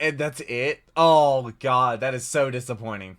And that's it? Oh god, that is so disappointing.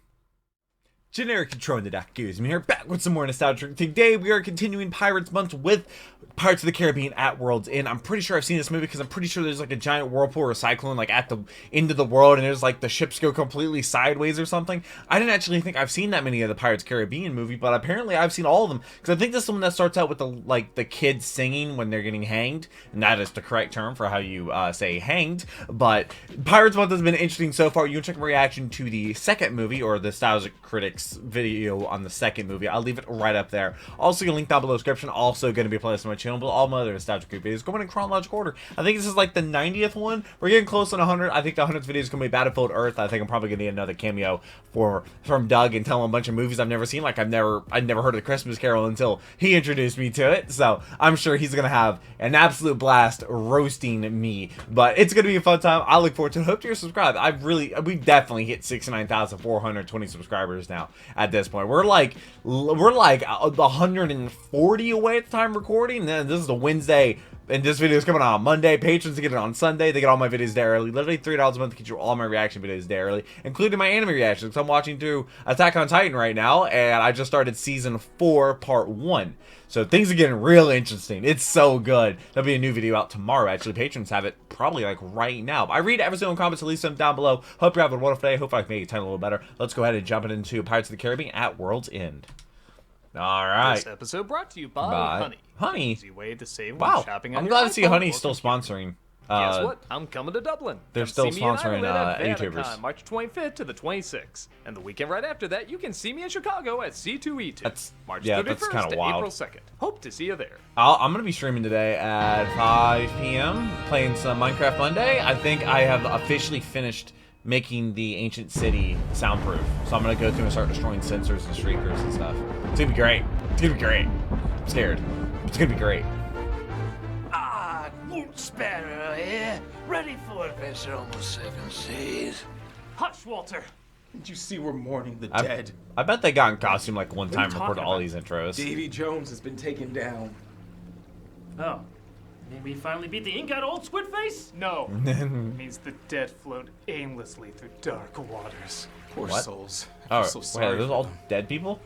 Generic Control in the Doc Gears. I'm here back with some more nostalgia. Today we are continuing Pirates Month with Pirates of the Caribbean at World's End. I'm pretty sure I've seen this movie because I'm pretty sure there's like a giant whirlpool or cyclone like at the end of the world, and there's like the ships go completely sideways or something. I didn't actually think I've seen that many of the Pirates Caribbean movie, but apparently I've seen all of them because I think this is the one that starts out with the kids singing when they're getting hanged, and that is the correct term for how you say hanged. But Pirates Month has been interesting so far. You can check my reaction to the second movie or the Nostalgic Critics video on the second movie. I'll leave it right up there. Also, a link down below in the description. Also going to be a playlist on my channel, but all my other nostalgic videos going in chronological order. I think this is like the 90th one. We're getting close to 100. I think the 100th video is going to be Battlefield Earth. I think I'm probably going to get another cameo from Doug and tell him a bunch of movies I've never seen. Like I'd never heard of the Christmas Carol until he introduced me to it. So I'm sure he's going to have an absolute blast roasting me. But it's going to be a fun time. I look forward to it. Hope you're subscribed. We definitely hit 69,420 subscribers now. At this point, we're like 140 away at the time recording. Then this is a Wednesday, and this video is coming out on Monday. Patrons get it on Sunday. They get all my videos there early. Literally $3 a month to get you all my reaction videos there early, including my anime reactions. I'm watching through Attack on Titan right now, and I just started season 4, part 1. So things are getting real interesting. It's so good. There'll be a new video out tomorrow. Actually, patrons have it probably like right now. I read every single comment, so leave some down below. Hope you're having a wonderful day. Hope I can make your time a little better. Let's go ahead and jump into Pirates of the Caribbean at World's End. All right. This episode brought to you by Honey. Honey. Easy way to save when Wow. shopping on I'm your glad to see iPhone Honey or still computer. sponsoring. Guess what? I'm coming to Dublin. They're Come still see me in sponsoring Ireland at YouTubers. VannaCon, March 25th to the 26th. And the weekend right after that, you can see me in Chicago at C2E2. That's March yeah, 31st that's kind to of wild. April 2nd. Hope to see you there. I'm gonna be streaming today at 5 p.m. playing some Minecraft Monday. I think I have officially finished making the ancient city soundproof, so I'm gonna go through and start destroying sensors and shriekers and stuff. It's gonna be great. It's gonna be great. I'm scared. It's gonna be great. Ah, Woot Sparrow here, ready for adventure on the seven seas. Hush, Walter. Did you see we're mourning the I dead? bet they got in costume like one What are time you and recorded talking all about? these intros. Davy Jones has been taken down. Oh. Maybe we finally beat the ink out of old Squidface? No. It means the dead float aimlessly through dark waters. Poor What? souls. I Oh, feel so wait, sorry. are those for all them. dead people?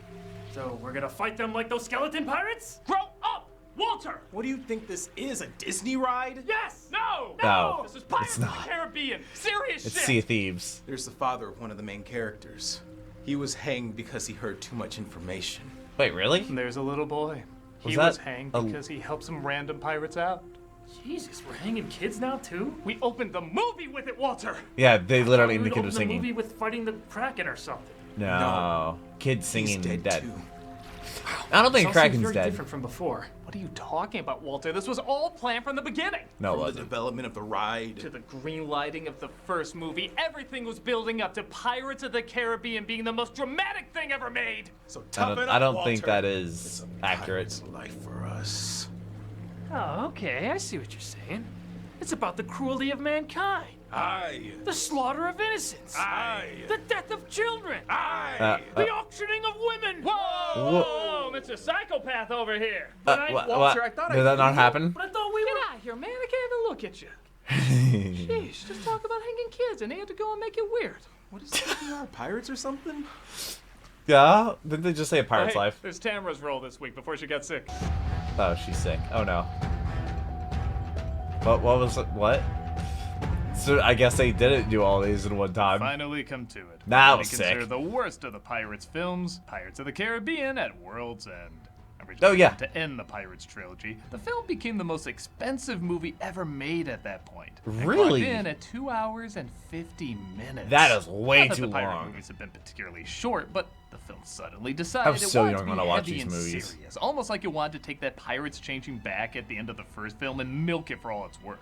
So we're gonna fight them like those skeleton pirates? Grow up, Walter! What do you think this is? A Disney ride? Yes! No! No, This is Pirates it's of the not. Caribbean! Serious It's shit! Sea of Thieves. There's the father of one of the main characters. He was hanged because he heard too much information. Wait, really? And there's a little boy. Was He that was hanged a- because he helped some random pirates out. Jesus, we're hanging kids now too? We opened the movie with it, Walter! Yeah, they literally We would indicated open the singing. movie with fighting the Kraken or something. No. Kids He's singing dead, too. I don't think This all seems Kraken's very dead. different from before. What are you talking about, Walter? This was all planned from the beginning. No, it From the wasn't. development of the ride. To the green lighting of the first movie, everything was building up to Pirates of the Caribbean being the most dramatic thing ever made. So toughen up, I don't Walter. think that It's is a accurate. pirate's life for us. Oh, okay, I see what you're saying. It's about the cruelty of mankind, Aye. the slaughter of innocents, Aye. the death of children, Aye. the auctioning of women. Whoa, Mr. Psychopath over here. Walter, I thought Did I that not knew. happen? But I thought we Get were. out of here, man. I can't even look at you. Jeez, just talk about hanging kids and they had to go and make it weird. What is it? We are pirates or something? Yeah? Didn't they just say a pirate's Hey, life? there's Tamara's role this week before she got sick. Oh, she's sick. Oh no. What was it? What? So I guess they didn't do all these in one time. Finally come to it. That Many was consider sick. the worst of the Pirates films, Pirates of the Caribbean at World's End. Oh, Originally yeah. meant to end the Pirates trilogy, the film became the most expensive movie ever made at that point. And Really? clocked in at 2 hours and 50 minutes. That is way Not that too the pirate long. movies have been particularly short, but the film suddenly decided was it so wanted young to be when I watched heavy these and movies. serious, almost like it wanted to take that pirates changing back at the end of the first film and milk it for all it's worth.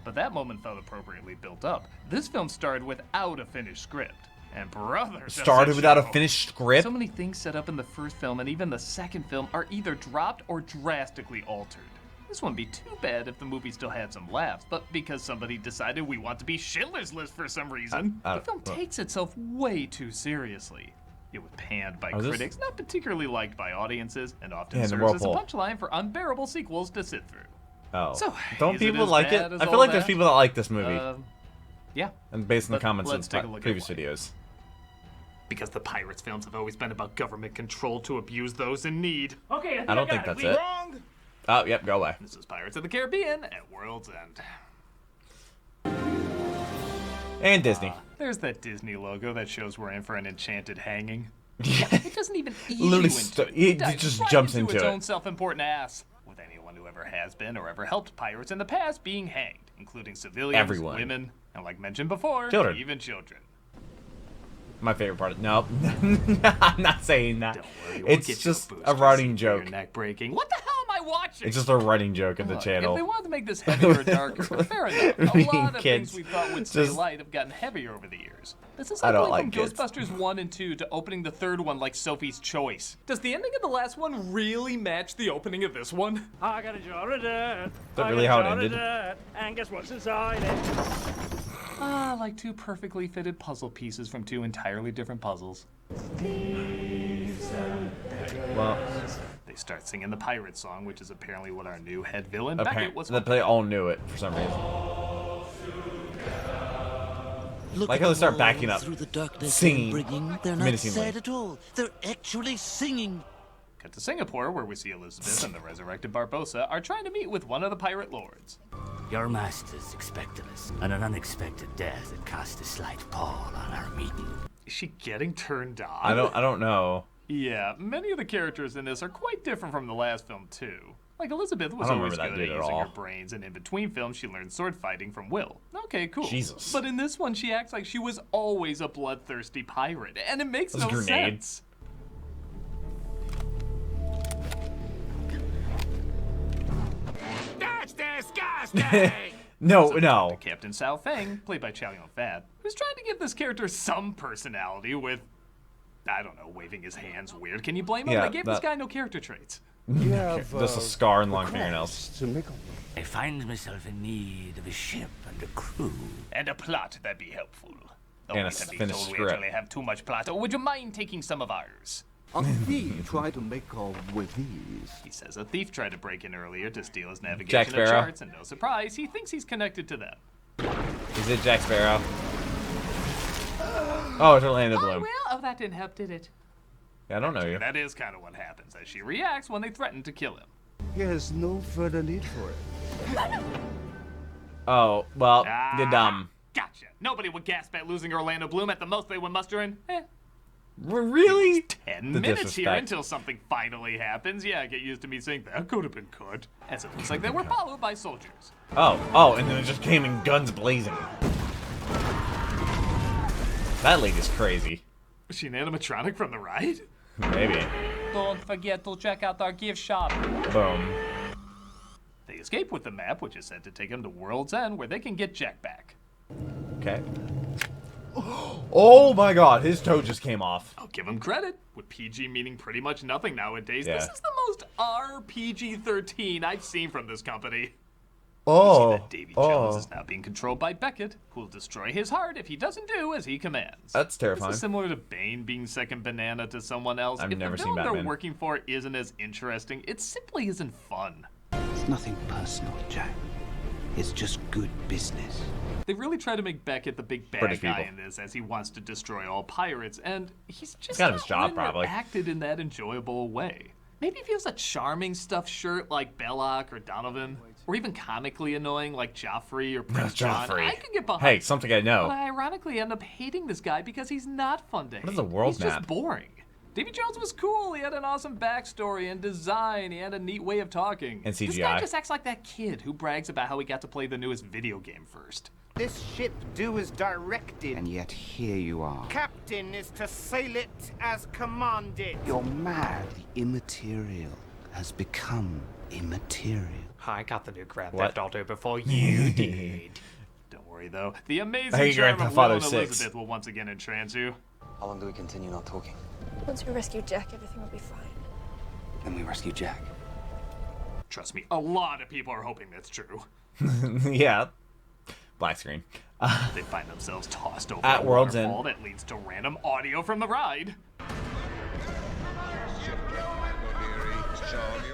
But that moment felt appropriately built up. This film started without a finished script. And brother, does it Started without a show. finished script? So many things set up in the first film and even the second film are either dropped or drastically altered. This wouldn't be too bad if the movie still had some laughs, but because somebody decided we want to be Schindler's List for some reason, the film takes itself way too seriously. It was panned by this- critics, not particularly liked by audiences, and often Yeah, the serves as a whirlpool. punchline for unbearable sequels to sit through. Oh. So, Don't is it people as like it? bad as I feel all like there's that? people that like this movie. Yeah. And based on the comments let's of take a look at previous why. videos. Because the Pirates films have always been about government control to abuse those in need. Okay, I think I don't got think it. that's We- it. Wrong! Oh, yep, go away. This is Pirates of the Caribbean at World's End. And Disney. There's that Disney logo that shows we're in for an enchanted hanging. Yeah. It doesn't even ease you Literally into it. it Dives just right jumps into its into it. own self-important ass. With anyone who ever has been or ever helped pirates in the past being hanged, including civilians, Everyone. women, and like mentioned before, Children. even children. My favorite part. No, I'm not saying that. Don't worry, we'll It's get you just a booster running seat for your joke. neck breaking. What the hell am I watching? It's just a running joke of the Look, channel. If they wanted to make this heavier or darker, fair enough. A Being lot of kids. things we thought would stay Just- light have gotten heavier over the years. This is I like don't going like from kids. Ghostbusters 1 and 2 to opening the third one like Sophie's Choice. Does the ending of the last one really match the opening of this one? I got a jar of dirt. that really how it ended? And guess what's inside it? Ah, like two perfectly fitted puzzle pieces from two entirely different puzzles. Well, They start singing the pirate song, which is apparently what our new head villain Beckett apparently was. they all knew it for some reason. Look Like at how they them start all backing up, through the darkness singing they're bringing. They're not menacingly. sad at all. They're actually singing. Cut to Singapore, where we see Elizabeth and the resurrected Barbossa are trying to meet with one of the pirate lords. Your masters expected us, and an unexpected death had cast a slight pall on our meeting. Is she getting turned on? I don't know. Yeah, many of the characters in this are quite different from the last film too. Like Elizabeth was I don't always remember good that at dude at using her all. brains, and in between films she learned sword fighting from Will. Okay, cool. Jesus. But in this one she acts like she was always a bloodthirsty pirate, and it makes Those no grenades. sense. That's disgusting! No. Captain Sao Feng, played by Chow Yun-fat, who's trying to give this character some personality with, I don't know, waving his hands weird. Can you blame him? Yeah, They gave this that- guy no character traits. Just a scar and long fingernails. I find myself in need of a ship and a crew. And a plot that'd be helpful. And a Always have been finished told we script. actually have too much plot. Or would you mind taking some of ours? A thief tried to make off with these. He sa's a thief tried to break in earlier to steal his Jack navigation of Sparrow. charts, and no surprise, he thinks he's connected to them. Is it Jack Sparrow? Oh, it's Orlando Bloom. Oh, that didn't help, did it? Yeah, I don't know you. That is kind of what happens, as she reacts when they threaten to kill him. He has no further need for it. Oh, well, you're dumb. Gotcha. Nobody would gasp at losing Orlando Bloom. At the most, they would muster in, Really? 10 The minutes here disrespect. until something finally happens. Yeah, get used to me saying that could have been cut. As it looks like they were followed by soldiers. Oh, and then it just came in guns blazing. That lady's crazy. Was she an animatronic from the ride? Maybe. Don't forget to check out our gift shop. Boom. They escape with the map, which is said to take them to World's End, where they can get Jack back. Okay. Oh my god, his toe just came off. I'll give them credit. With PG meaning pretty much nothing nowadays, Yeah. this is the most RPG-13 I've seen from this company. Oh. That Davy Jones is now being controlled by Beckett, who'll destroy his heart if he doesn't do as he commands. That's This terrifying. is similar to Bane being second banana to someone else. I've if never the seen villain they're Batman. working for isn't as interesting, it simply isn't fun. It's nothing personal, Jack. It's just good business. They really try to make Beckett the big bad British guy people. in this, as he wants to destroy all pirates, and he's just got not his job, when probably. acted in that enjoyable way. Maybe if he was a charming stuffed shirt like Belloc or Donovan, or even comically annoying like Joffrey or Prince John, Joffrey. I could get behind. Hey, something I know. But I ironically end up hating this guy because he's not fun to hate. What is a world he's map? just boring. Davy Jones was cool. He had an awesome backstory and design. He had a neat way of talking. And This guy CGI. just acts like that kid who brags about how he got to play the newest video game first. This ship do as directed. And yet here you are. Captain is to sail it as commanded. You're mad. The immaterial has become immaterial. I got the new Grand What? Theft Auto before you did. Don't worry though. The Hey, amazing Grand charm of Theft Will Auto and 6. Elizabeth will once again entrance you. How long do we continue not talking? Once we rescue Jack, everything will be fine. Then we rescue Jack. Trust me, a lot of people are hoping that's true. Yeah. Black screen. They find themselves tossed over At a World's waterfall that leads to random audio from the ride.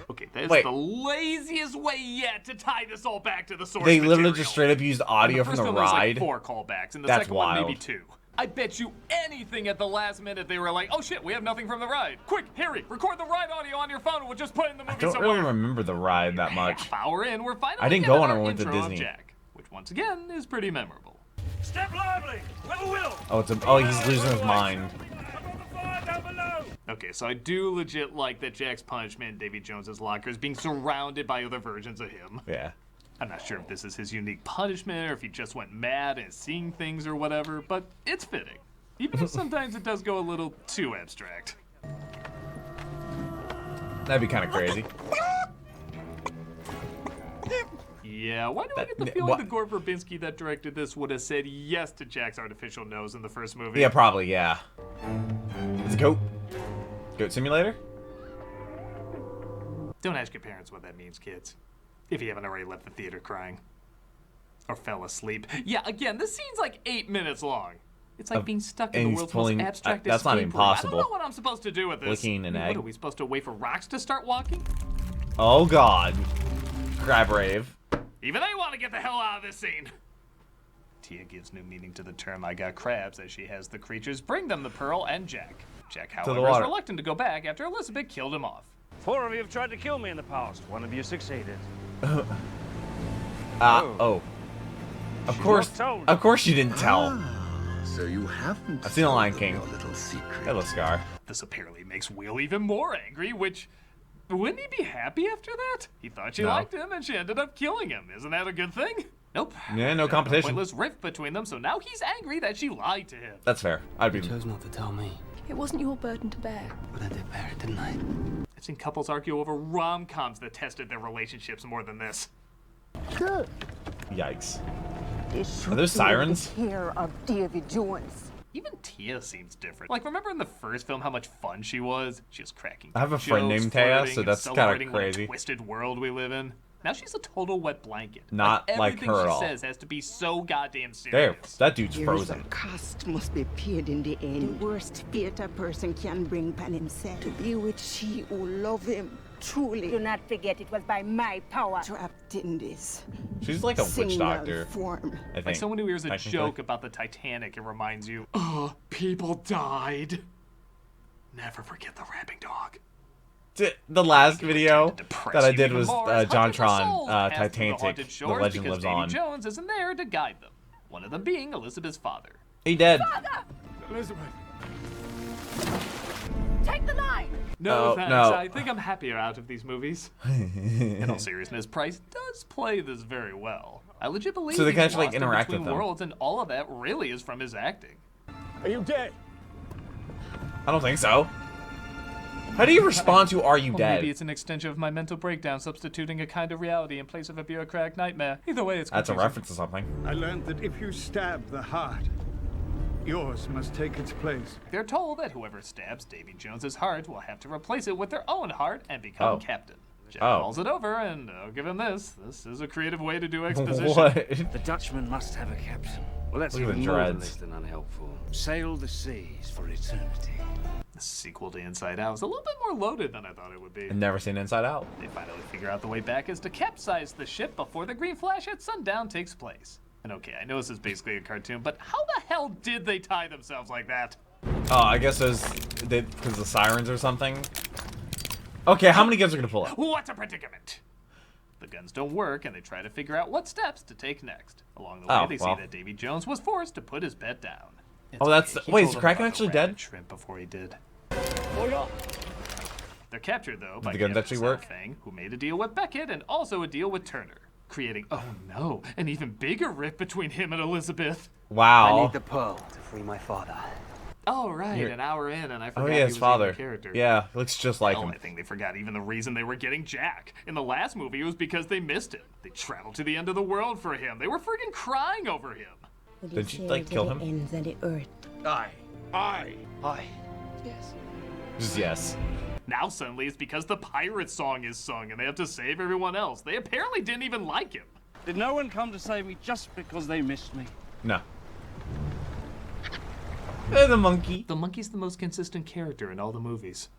Okay, that's Wait. the laziest way yet to tie this all back to the source They literally material. just straight up used audio from the first one, there was, ride. like 4 callbacks, and the That's second one maybe wild. 2. I bet you anything at the last minute they were like, oh shit, we have nothing from the ride. Quick, Harry, record the ride audio on your phone and we'll just put it in the movie I don't somewhere. really remember the ride that much. Half hour in, we're finally I didn't getting go on it our when we went to intro of Disney. Jack, which once again is pretty memorable. Step lively! Level will! Oh, he's losing his mind. Okay, so I do legit like that Jack's punishment in Davy Jones's locker is being surrounded by other versions of him. Yeah. I'm not sure if this is his unique punishment or if he just went mad and seeing things or whatever, but it's fitting. Even if sometimes it does go a little too abstract. That'd be kind of crazy. Yeah, why do I get the feeling that Gore Verbinski that directed this would have said yes to Jack's artificial nose in the first movie? Yeah, probably, yeah. It's a goat. Goat simulator? Don't ask your parents what that means, kids. If you haven't already left the theater crying. Or fell asleep. Yeah, again, this scene's like 8 minutes long. It's like being stuck in the world's most abstract that's not escape room. impossible. I don't know what I'm supposed to do with this. Licking an egg. What, are we supposed to wait for rocks to start walking? Oh god. Crab rave. Even they want to get the hell out of this scene. Tia gives new meaning to the term I got crabs as she has the creatures bring them the pearl and Jack. Jack, however, is reluctant to go back after Elizabeth killed him off. 4 of you have tried to kill me in the past. 1 of you succeeded. Oh. Of course you didn't tell. So you haven't. I've seen The Lion King. Little secret. Hello, Scar. This apparently makes Will even more angry, which... Wouldn't he be happy after that? He thought she liked him, and she ended up killing him. Isn't that a good thing? Nope. Yeah, no competition. Pointless rift between them, so now he's angry that she lied to him. That's fair. I'd be... You chose not to tell me. It wasn't your burden to bear. But I did bear it, didn't I? I've seen couples argue over rom-coms that tested their relationships more than this. Yikes. Are those sirens? Care of Davy Jones. Even Tia seems different. Like, remember in the first film how much fun she was? She was cracking I have a friend jokes, named Taya, flirting, so and that's kind celebrating of what a crazy. twisted world we live in. Now she's a total wet blanket. Not like her at all. Everything she says has to be so goddamn serious. There, that dude's frozen. Cost must be paid in the end. The worst fate a person can bring upon himself. To be with she who love him truly. Do not forget it was by my power. Trapped in this. She's like a witch doctor. Form. I think. Like someone who hears a Technically. joke about the Titanic and reminds you, oh, people died. Never forget the rapping dog. The last video that I did was Hundreds of souls JonTron, passed through Titanic, haunted The shores Legend because Lives Davy On. Jones isn't there to guide them. One of them being Elizabeth's father. He dead. Elizabeth. Take the line. No, Oh, thanks. no. I think I'm happier out of these movies. In all seriousness, Price does play this very well. I legit believe So they he's can actually, like, lost in interact between with them. worlds, and all of that really is from his acting. Are you dead? I don't think so. How do you respond to "Are you Well, dead"? maybe it's an extension of my mental breakdown, substituting a kind of reality in place of a bureaucratic nightmare. Either way, it's That's a confusing. reference to something. I learned that if you stab the heart, yours must take its place. They're told that whoever stabs Davy Jones's heart will have to replace it with their own heart and become captain. Jack calls it over, and I'll give him this. This is a creative way to do exposition. What? The Dutchman must have a captain. Well, that's Look at even the more dreads. than unhelpful. Sail the seas for eternity. The sequel to Inside Out is a little bit more loaded than I thought it would be. I've never seen Inside Out. They finally figure out the way back is to capsize the ship before the green flash at sundown takes place. And okay, I know this is basically a cartoon, but how the hell did they tie themselves like that? Oh, I guess it was because the sirens or something. Okay, how many guns are gonna pull up? What a predicament! The guns don't work, and they try to figure out what steps to take next. Along the way, they see that Davy Jones was forced to put his bet down. Oh, that's He wait. told Is them Kraken about the actually rabbit dead? Shrimp before he did. They're captured though by the guns Captain actually work? Fang, who made a deal with Beckett and also a deal with Turner, creating an even bigger rift between him and Elizabeth. Wow. I need the pearl to free my father. Oh right, You're- an hour in, and I forgot Oh he yeah, was his even father. a character. Yeah, looks just like him. I think they forgot even the reason they were getting Jack. In the last movie, it was because they missed him. They traveled to the end of the world for him. They were freaking crying over him. Did you like kill him? Ends of the earth. Aye. Yes. Just yes. Now suddenly it's because the pirate song is sung and they have to save everyone else. They apparently didn't even like him. Did no one come to save me just because they missed me? No. The monkey. The monkey's the most consistent character in all the movies.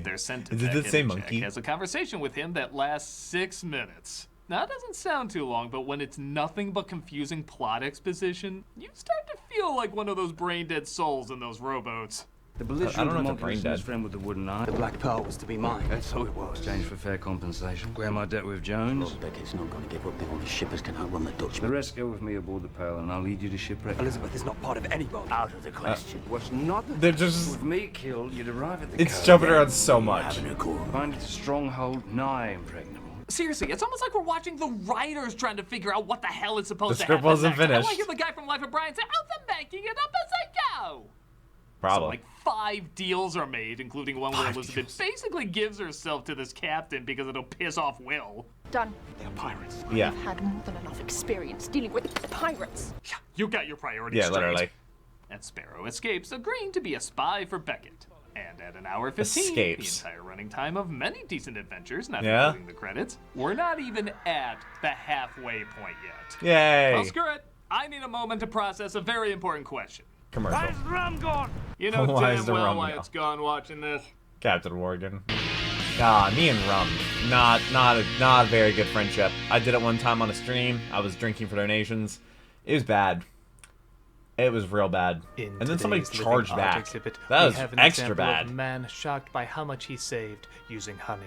They're sent to Is it Beckett, the same and Jack monkey? has a conversation with him that lasts 6 minutes. Now, that doesn't sound too long, but when it's nothing but confusing plot exposition, you start to feel like one of those brain-dead souls in those rowboats. The I don't belligerent know if monkey they're was brain his dead. friend with the wooden eye. The black pearl was to be mine. That's so it was. Exchange for fair compensation. Clear my debt with Jones. Look, Beckett's not going to give up. The only shippers can outrun the The Dutchman. rest go with me aboard the Pearl, and I'll lead you to shipwreck. Elizabeth is not part of any boat. Out of the question. What's not the They're just. with me killed, you'd arrive at the It's cove. jumping around so much. Having a call. Find its stronghold nigh impregnable. Seriously, it's almost like we're watching the writers trying to figure out what the hell is supposed The to script happen wasn't next. I finished. want to hear the guy from Life of Brian say, "Oh, I'm making it up as I go." Probably. So like 5 deals are made, including one where Elizabeth basically gives herself to this captain because it'll piss off Will. Done. They're pirates. Yeah. I've had more than enough experience dealing with pirates. Yeah, you got your priorities Yeah, straight. literally. And Sparrow escapes, agreeing to be a spy for Beckett. And at an hour 15, Escapes. the entire running time of many decent adventures, not Yeah. including the credits, we're not even at the halfway point yet. Yay. Well, screw it. I need a moment to process a very important question. Commercial. Where's the rum gone? You know Why is damn the well rum why now? it's gone watching this. Captain Morgan. Me and Rum, not a very good friendship. I did it one time on a stream. I was drinking for donations. It was bad. It was real bad. And then somebody today's charged living art back. exhibit, That we was have an extra example bad. Of a man shocked by how much he saved using honey.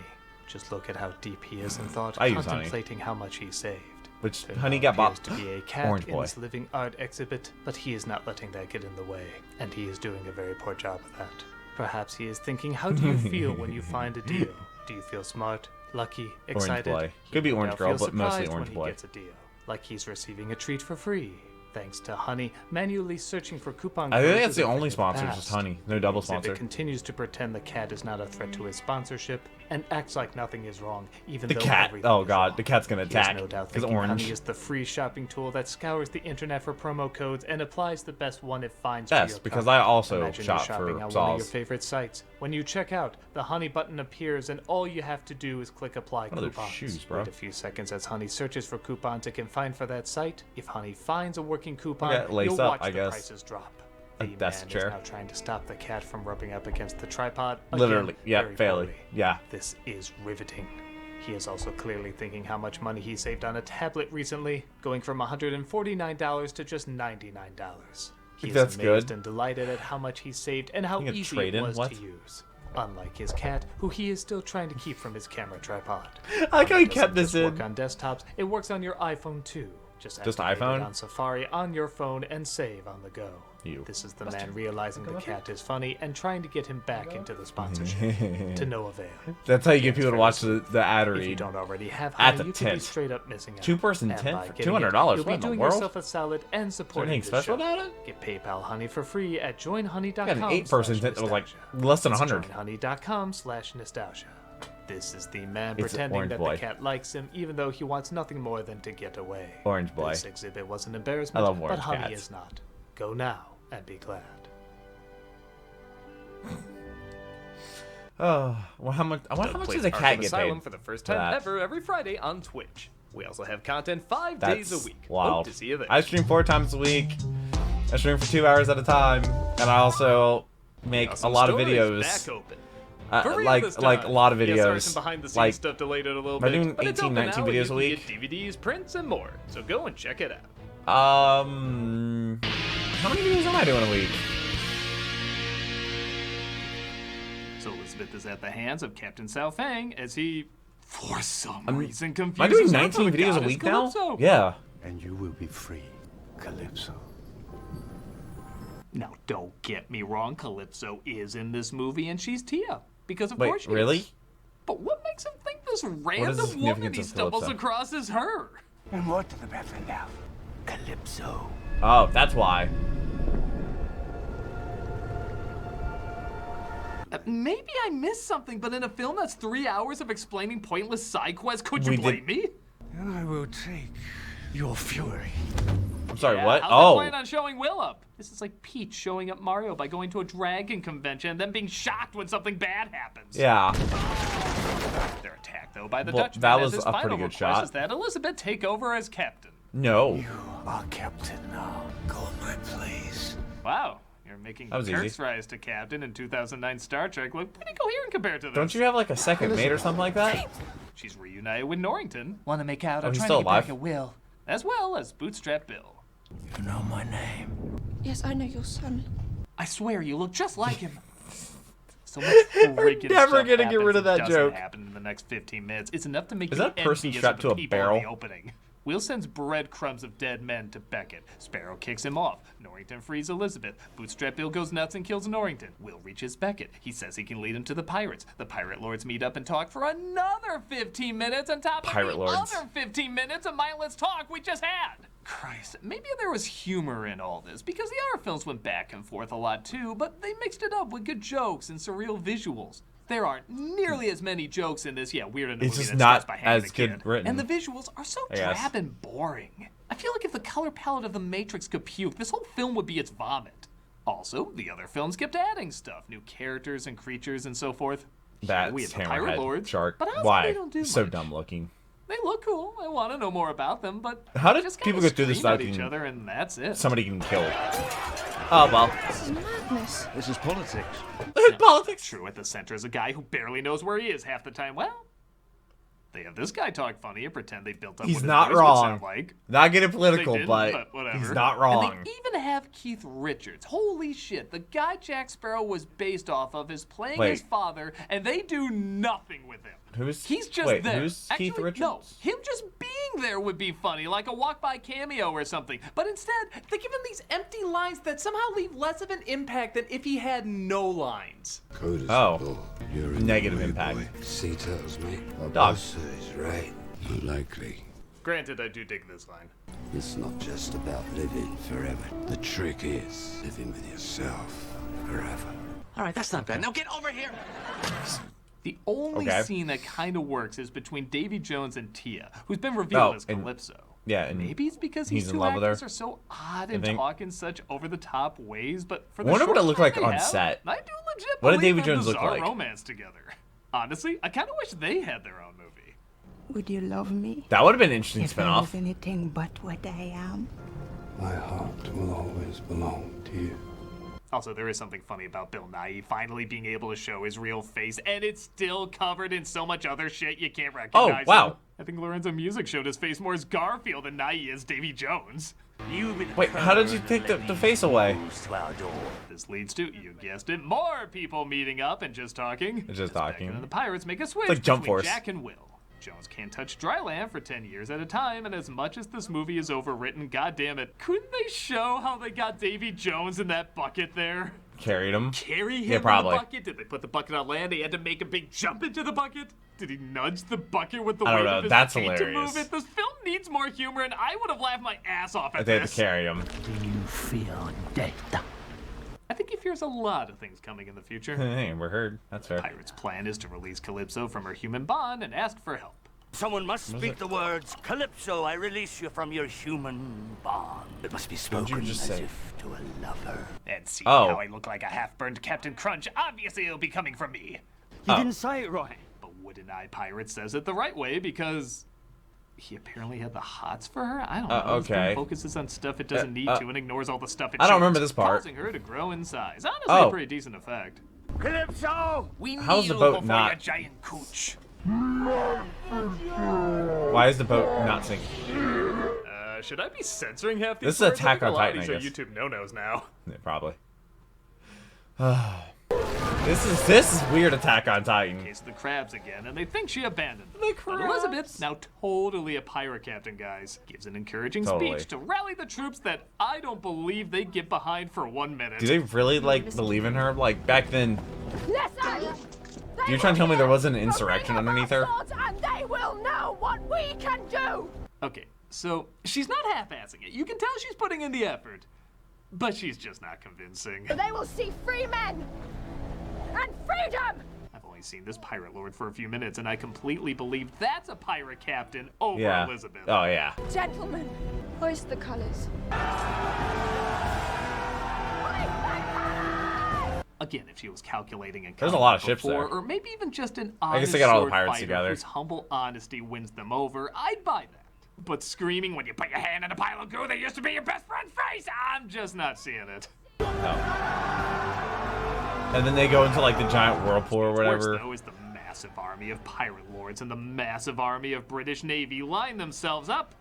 Just look at how deep he is in thought, I use honey. contemplating how much he saved. Which There honey now got bought. appears to be a cat Orange in Boy. this living art exhibit, but he is not letting that get in the way, and he is doing a very poor job of that. Perhaps he is thinking, how do you feel when you find a deal? Do you feel smart, lucky, excited? Boy. He Could be no Orange doubt Girl, feels but mostly surprised Orange when Boy. He gets a deal, like he's receiving a treat for free. Thanks to Honey, manually searching for coupon I codes. think that's is the a only thing of the sponsor, past. just Honey. No double The exhibit sponsor. continues to pretend the cat is not a threat to his sponsorship and acts like nothing is wrong, even The though cat. everything Oh is god, wrong. the cat's gonna He is attack. no doubt Because thinking orange. Honey is the free shopping tool that scours the internet for promo codes and applies the best one it finds. Yes, to your because cart. I also Imagine shop you're shopping for on one of your Saws. favorite sites. When you check out, the Honey button appears, and all you have to do is click Apply What are those Coupons. shoes, bro? Wait a few seconds as Honey searches for coupons it can find for that site. If Honey finds a working coupon, Okay, lace you'll up, watch I the guess. prices drop. A The desk man chair. is now trying to stop the cat from rubbing up against the tripod. Again, Literally, yeah, very failing. poorly. Yeah. This is riveting. He is also clearly thinking how much money he saved on a tablet recently, going from $149 to just $99. He is That's amazed good. and delighted at how much he saved and how You can easy trade it in? was What? to use. Unlike his cat, who he is still trying to keep from his camera tripod. I like how he Doesn't kept this just work in. on desktops, it works on your iPhone too. Just iPhone? activate it on Safari on your phone and save on the go. This is the man realizing the cat is funny and trying to get him back into the sponsorship. To no avail. That's how you get people to watch the ad If you read. don't already have At Honey, the you could be tent. straight up missing out. Two-person And tent by for getting it, $200? You'll What be in the doing world? yourself a salad and supporting anything the special show. about it? Get PayPal Honey for free at joinhoney.com. I got an 8-person tent that was like less than 100. joinhoney.com/nostalgia. This is the man It's pretending Orange that Boy. the cat likes him, even though he wants nothing more than to get away. Orange Boy. This exhibit was an embarrassment, I love but orange Honey cats. is not. Go now and be glad. Oh, well, how much? I wonder how much does a cat get Asylum paid for the first for time that? ever every Friday on Twitch. We also have content 5 That's days a week. wild. Hope to see you there. I stream 4 times a week. I stream for 2 hours at a time, and I also make a Awesome lot of Stories videos. back open. For real Like this a time. lot of Yeah, sorry, some videos. behind-the-scenes Like, stuff delayed it a little am I bit, doing but it's 18, open 19 now, and videos you a can week? get DVDs, prints, and more. So go and check it out. How many videos am I doing a week? So Elizabeth is at the hands of Captain Sao Fang as he, for some reason, Am confuses I doing her 19 for the videos a goddess week now? Calypso. Yeah. And you will be free, Calypso. Now, don't get me wrong, Calypso is in this movie and she's Tia. Because of Wait, course she really? is. But what makes him think this is the random woman significance he of stumbles Calypso? across is her? And what to the better now? Calypso. Oh, that's why. Maybe I missed something, but in a film that's 3 hours of explaining pointless side quests, could you blame me? And I will take your fury. I'm sorry, Yeah, what? how's Oh. that plan on showing Will up? This is like Peach showing up Mario by going to a dragon convention and then being shocked when something bad happens. Yeah. They're attacked though by the Well, Dutchman. that as was his a pretty final good request shot. is that Elizabeth take over as captain. No. Our captain now. Go my place. Wow, you're making making That was easy. Kirk's rise to captain in 2009 Star Trek look pretty coherent compared to this. Don't you have like a second mate or something like that? She's reunited with Norrington. Want to make out? Oh, I'm he's trying still to get alive? back at Will, as well as Bootstrap Bill. You know my name. Yes, I know your son. I swear, you look just like him. So much freaking never stuff gonna get rid of happens that doesn't joke. happen in the next 15 minutes. It's enough to make Is you that person envious strapped of the to a people in barrel? the opening. Will sends breadcrumbs of dead men to Beckett. Sparrow kicks him off. Norrington frees Elizabeth. Bootstrap Bill goes nuts and kills Norrington. Will reaches Beckett. He says he can lead him to the pirates. The pirate lords meet up and talk for another 15 minutes on top of Pirate the lords. other 15 minutes of mindless talk we just had. Christ, maybe there was humor in all this, because the other films went back and forth a lot too, but they mixed it up with good jokes and surreal visuals. There aren't nearly as many jokes in this, weird in a It's movie just that not starts by hanging as a kid. good written, And the visuals are so I guess. drab and boring. I feel like if the color palette of The Matrix could puke, this whole film would be its vomit. Also, the other films kept adding stuff, new characters and creatures and so forth. That's we have the Pirate Hammerhead Lords, Shark. but honestly, Why? they don't do So much. dumb looking. They look cool. I want to know more about them, but How they did just people kinda go through this scream at without each getting other, and that's it. somebody getting killed? Oh well. This is madness. This is politics. Politics. True, at the center is a guy who barely knows where he is half the time. Well, they have this guy talk funny and pretend they built up He's what his not voice would wrong. sound like. Not getting They political, didn't, but whatever. he's not wrong. And they even have Keith Richards. Holy shit, the guy Jack Sparrow was based off of is playing Wait. his father, and they do nothing with him. He's just wait, there. who's Actually, Keith Richards? no, him just being there would be funny, like a walk-by cameo or something. But instead, they give him these empty lines that somehow leave less of an impact than if he had no lines. Code is Oh. law. You're in Negative the way, impact. boy. Sea turtles, mate. Our Dog. boss is right. Unlikely. Granted, I do dig this line. It's not just about living forever. The trick is living with yourself forever. All right, that's not bad. Now get over here. The only Okay. scene that kind of works is between Davy Jones and Tia, who's been revealed as and- Calypso. Yeah, and Maybe it's because he's these in two love with her. actors are so odd and think. talk in such over-the-top ways, but for I the wonder what short it looked time like they on have, set. I do legit What did believe Davy in Jones look bizarre like? romance together. Honestly, I kind of wish they had their own movie. Would you love me? That would have been an interesting If I was spinoff. anything but what I am. My heart will always belong to you. Also, there is something funny about Bill Nighy finally being able to show his real face, and it's still covered in so much other shit you can't recognize. wow. him. I think Lorenzo Music showed his face more as Garfield than Nighy is Davy Jones. Wait, how did you take the face away? This leads to, you guessed it, more people meeting up and just talking. Just talking. And the pirates make a switch like Jump between Force. Jack and Will. Jones can't touch dry land for 10 years at a time, and as much as this movie is overwritten, goddammit, couldn't they show how they got Davy Jones in that bucket there? Carried him. Carry him Yeah, probably. in the bucket? Did they put the bucket on land? They had to make a big jump into the bucket? Did he nudge the bucket with the I don't weight know, of his that's feet to hilarious. move it? This film needs more humor, and I would have laughed my ass off at They had this. to carry him. Do you fear death? I think he fears a lot of things coming in the future. Hey, we're heard. That's fair. Pirate's plan is to release Calypso from her human bond and ask for help. Someone must speak the words, Calypso, I release you from your human bond. It must be spoken just as say? if to a lover. And see Oh. how I look like a half-burned Captain Crunch. Obviously, it'll be coming from me. You didn't say it right. But Wooden Eye Pirate says it the right way because he apparently had the hots for her. I don't know. This film okay. focuses on stuff it doesn't need to and ignores all the stuff it I don't shouldn't, remember this part. causing her to grow in size. Honestly, Oh. a pretty decent effect. Calypso! We How's the kneel boat before not- your giant cooch. Why is the boat not sinking? Should I be censoring half these This is words? I Attack think on a lot of Titan, these I are guess. YouTube no-nos now. Yeah, probably. This is weird. Attack on Titan. Case of the crabs again, and they think she abandoned them. But Elizabeth, now totally a pirate captain, guys, gives an encouraging Totally. speech to rally the troops that I don't believe they get behind for 1 minute. Do they really believe in her? Like back then, Listen! you're trying to tell me there wasn't an insurrection underneath her? And they will know what we can do! Okay, so she's not half-assing it. You can tell she's putting in the effort, but she's just not convincing. They will see free men! And freedom! I've only seen this pirate lord for a few minutes, and I completely believe that's a pirate captain over Yeah. Elizabeth. Oh yeah. Gentlemen, hoist the colors. Again, if she was calculating and There's a lot of counting ships before, there. or maybe even just an I guess honest they got all the sword pirates fighter together. whose humble honesty wins them over, I'd buy that. But screaming when you put your hand in a pile of goo that used to be your best friend's face, I'm just not seeing it. And then they go into like the giant whirlpool or whatever. Worse, though, is the massive army of pirate lords and the massive army of British Navy line themselves up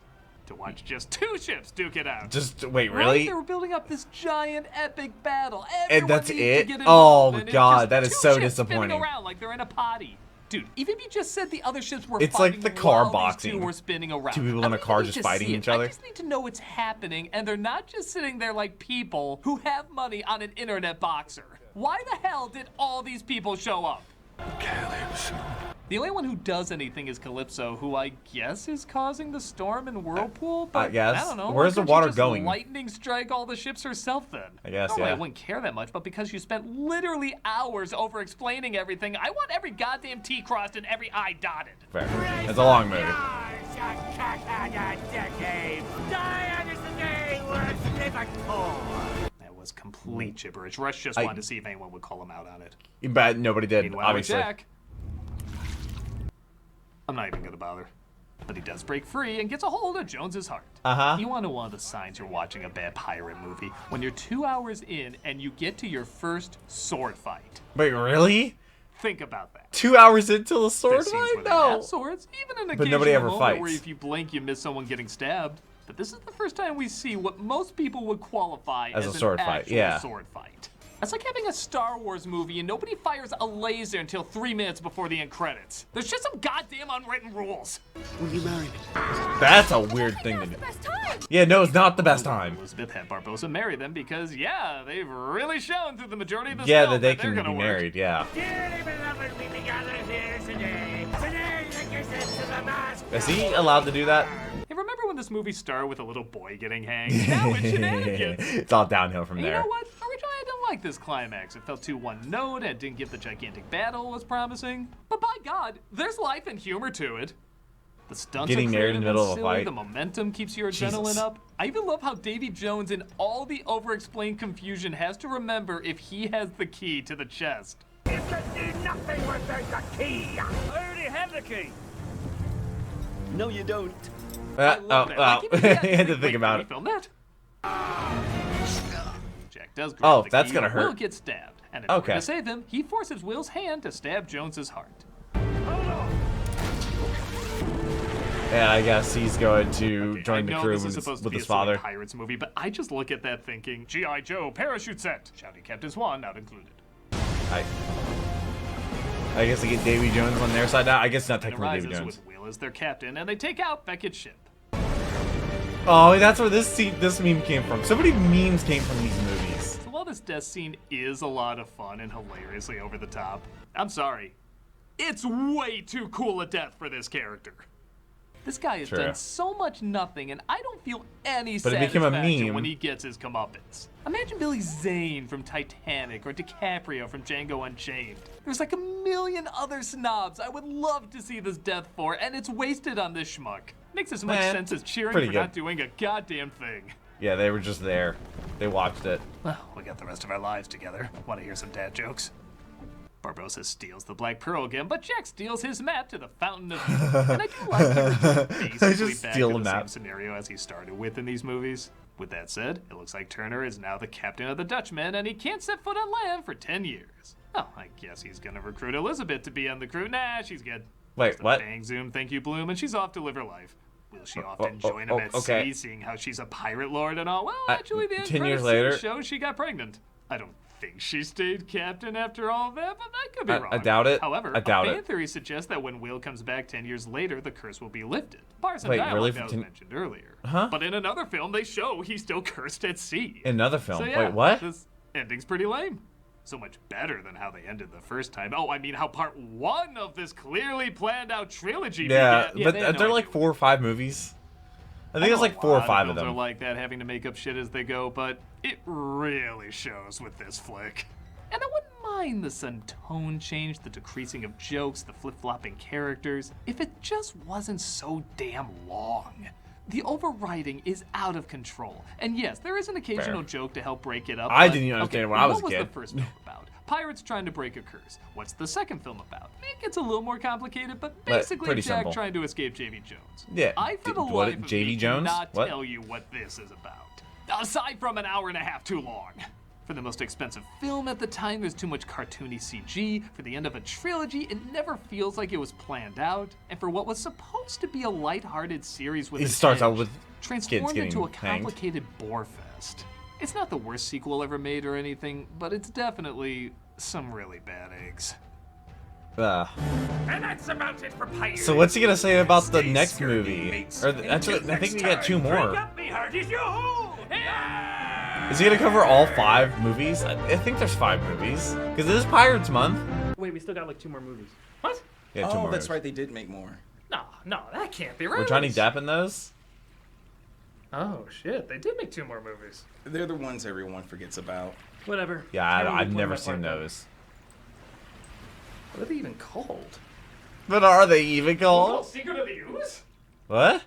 to watch just 2 ships duke it out. Just wait, Right? really? They were building up this giant epic battle. And that's Everyone needs to it? get Oh involved, and god, it's that just is 2 so ships spinning disappointing. around like they're in a potty. Dude, even if you just said the other ships were It's fighting like the car while boxing. these 2 were spinning around. 2 people in a car just fighting each other. I just need to know what's happening, and they're not just sitting there like people who have money on an internet boxer. Why the hell did all these people show up? Calypso. The only one who does anything is Calypso, who I guess is causing the storm and whirlpool. But I guess. don't know. Where's Why the couldn't you water just going? Lightning strike all the ships herself then. I guess, Normally yeah. I wouldn't care that much, but because you spent literally hours over explaining everything, I want every goddamn T crossed and every I dotted. Fair. It's a long movie. That was complete gibberish. Rush just wanted to see if anyone would call him out on it. But nobody did, Meanwhile, obviously. Jack, I'm not even gonna bother. But he does break free and gets a hold of Jones's heart. You want to know one of the signs you're watching a bad pirate movie? When you're 2 hours in and you get to your first sword fight. Wait, really? Think about that. 2 hours into the sword There's scenes fight? where they No. have swords, even an But occasional nobody ever moment fights. where if you blink, you miss someone getting stabbed. But this is the first time we see what most people would qualify As a an sword fight, actual yeah. sword fight. That's like having a Star Wars movie and nobody fires a laser until 3 minutes before the end credits. There's just some goddamn unwritten rules. Will you marry me? That's a weird thing to do. Yeah, no, it's not the best time. Elizabeth had Barbosa marry them because, yeah, they've really shown through the majority of the Yeah, film that they they're can be gonna work. married, yeah. Is he allowed to do that? Hey, remember when this movie started with a little boy getting hanged? Now it's shenanigans. It's all downhill from And there. you know what? Originally, I didn't like this climax. It felt too one-note and didn't give the gigantic battle it was promising. But by God, there's life and humor to it. The stunts Getting are married in the creative middle and of a silly. fight. The momentum keeps your Jesus. adrenaline up. I even love how Davy Jones, in all the over-explained confusion, has to remember if he has the key to the chest. You can do nothing without the key. I already have the key. No, you don't. I love that. Like, even if He had to think about it. Film that. Jack does grab Oh, the that's key gonna and hurt. Will gets stabbed, and in order Okay. to save him, he forces Will's hand to stab Jones's heart. And I guess he's going to join the I know crew this is with supposed to be his a silly father. Pirates movie, but I just look at that thinking, G.I. Joe parachute set, shouting Captain Swan not included. I guess they get Davy Jones on their side now. I guess not It technically Davy arises Jones. with Will as their captain, and they take out Beckett's ship. Oh, that's where this meme came from. So many memes came from these movies. So while this death scene is a lot of fun and hilariously over the top, I'm sorry, it's way too cool a death for this character. This guy has True. done so much nothing, and I don't feel any But it became a satisfaction meme. when he gets his comeuppance. Imagine Billy Zane from Titanic or DiCaprio from Django Unchained. There's like a million other snobs I would love to see this death for, and it's wasted on this schmuck. Makes as much Man, sense as cheering pretty for good. not doing a goddamn thing. Yeah, they were just there. They watched it. Well, we got the rest of our lives together. Want to hear some dad jokes? Barbosa steals the Black Pearl again, but Jack steals his map to the Fountain of Youth. And I do like he returns basically just back steal to a the map. same scenario as he started with in these movies. With that said, it looks like Turner is now the captain of the Dutchman, and he can't set foot on land for 10 years. Oh, I guess he's gonna recruit Elizabeth to be on the crew. Nah, she's good. Wait, Just a what? Bang, zoom, thank you, Bloom, and she's off to live her life. Will she often join him at okay. sea, seeing how she's a pirate lord and all? Well, actually, the end 10 years credits later- show she got pregnant. I don't think she stayed captain after all that, but I could be wrong. I doubt it. However, I doubt a fan it. theory suggests that when Will comes back 10 years later, the curse will be lifted. Bars and Wait, dialogue really? that was mentioned earlier. Huh? But in another film, they show he's still cursed at sea. Another film. So, yeah, Wait, what? This ending's pretty lame. So much better than how they ended the first time. Oh, I mean, how part one of this clearly planned out trilogy Yeah, began. but they had no they're idea like 4 or 5 movies. I think it's like 4 or 5 of They're them. like that, having to make up shit as they go, but it really shows with this flick. And I wouldn't mind the sudden tone change, the decreasing of jokes, the flip-flopping characters, if it just wasn't so damn long. The overwriting is out of control. And yes, there is an occasional joke to help break it up. I but- didn't even understand okay, when I was a What kid. was the first film about? Pirates trying to break a curse. What's the second film about? It gets a little more complicated, but basically pretty Jack simple. trying to escape Davy Jones. Yeah, I, for the what, life of Davy me, Jones? cannot What? tell you what this is about. Aside from an hour and a half too long. For the most expensive film at the time, there's too much cartoony CG. For the end of a trilogy, it never feels like it was planned out. And for what was supposed to be a lighthearted series with It starts out with transformed kids into a getting hanged. complicated bore fest. It's not the worst sequel ever made or anything, but it's definitely some really bad eggs. And that's about it for Pirates. So what's he gonna say about the next movie? Or actually, I think we got 2 more. Is he gonna cover all 5 movies? I think there's 5 movies because it is Pirates Month. Wait, we still got like 2 more movies. What? Yeah, 2 more. That's movies. right. They did make more. No, that can't be right. Were Johnny Depp in those? Oh shit, they did make 2 more movies. They're the ones everyone forgets about. Whatever. Yeah, I've never seen those. What are they even called? But are they even Called called? Secret of the Ooze? What?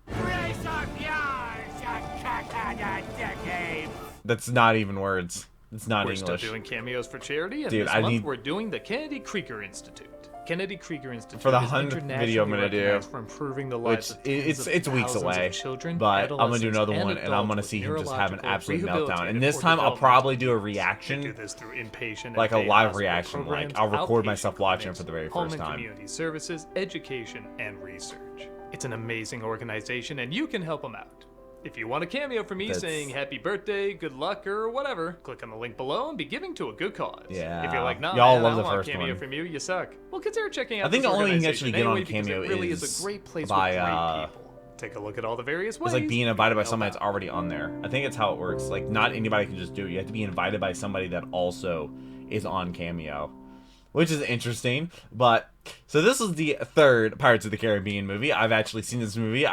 Raise up yours, you cockeyed decade. That's not even words. It's not We're English. still doing cameos for charity, and Dude, this I month need- we're doing the Kennedy Krieger Institute. Kennedy Krieger Institute For the is 100th video I'm gonna do, internationally recognized for improving the lives which of tens it's of weeks thousands away, of children, but I'm gonna do another adolescents, one, and I'm gonna adults see with him just have an neurological, absolute meltdown. And rehabilitative, this or time I'll developmental probably do a needs. reaction, We do this through inpatient like a and day live hospital reaction. Like programs, I'll record outpatient myself watching it clinics, for the very home first and time. community services, education, and research. It's an amazing organization, and you can help them out. If you want a cameo from me saying happy birthday, good luck, or whatever, click on the link below and be giving to a good cause. Yeah. If you're like, nah, Y'all man, love I the don't want first a cameo one. from you, you suck. Well, consider checking out I think this the only thing you organization actually get on anyway, because Cameo it really is is a great place by, with great people. Take a look at all the various ways. It's like being you invited can by help somebody out. that's already on there. I think it's how it works. Like, not anybody can just do it. You have to be invited by somebody that also is on Cameo, which is interesting. But so this is the 3rd Pirates of the Caribbean movie. I've actually seen this movie.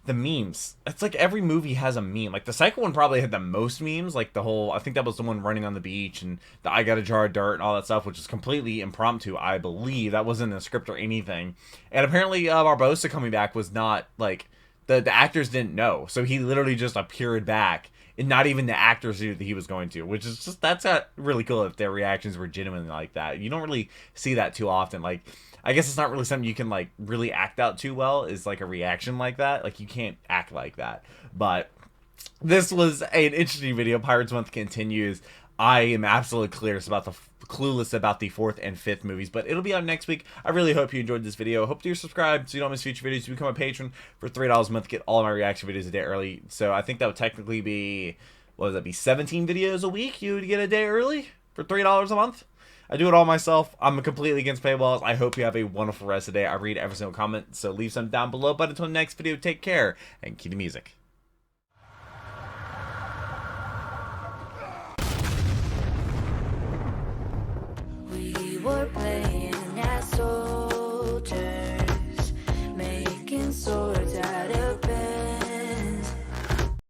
The memes. It's like every movie has a meme. Like the second one probably had the most memes. Like the whole, I think that was the one running on the beach and the I got a jar of dirt and all that stuff, which is completely impromptu, I believe. That wasn't in a script or anything. And apparently Barbosa coming back was not like, the actors didn't know. So he literally just appeared back. And not even the actors knew that he was going to, which is just, that's really cool if their reactions were genuinely like that. You don't really see that too often. Like, I guess it's not really something you can like really act out too well, is like a reaction like that. Like you can't act like that. But this was an interesting video. Pirates Month continues. I am absolutely clueless about the 4th and 5th movies, but it'll be out next week. I really hope you enjoyed this video. Hope you're subscribed so you don't miss future videos. You become a patron for $3 a month, get all of my reaction videos a day early. So I think that would technically be, what would that be, 17 videos a week you would get a day early for $3 a month? I do it all myself. I'm completely against paywalls. I hope you have a wonderful rest of the day. I read every single comment, so leave some down below. But until the next video, take care and keep the music.